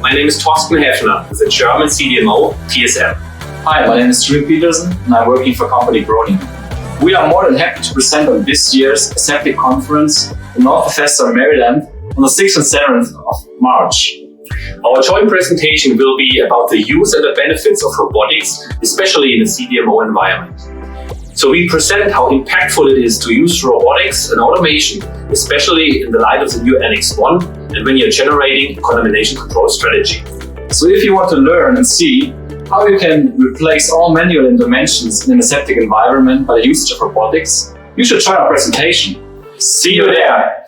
my name is Thorsten Haefner with the German CDMO PSM. Hi, my name is Julian Petersen and I'm working for company Groninger. We are more than happy to present on this year's Aseptic conference in North Bethesda, Maryland on the 6th and 7th of March. Our joint presentation will be about the use and the benefits of robotics, especially in a CDMO environment. So we present how impactful it is to use robotics and automation, especially in the light of the new Annex 1 and when you're generating a contamination control strategy. So if you want to learn and see how you can replace all manual interventions in an aseptic environment by the usage of robotics, you should try our presentation. See you there!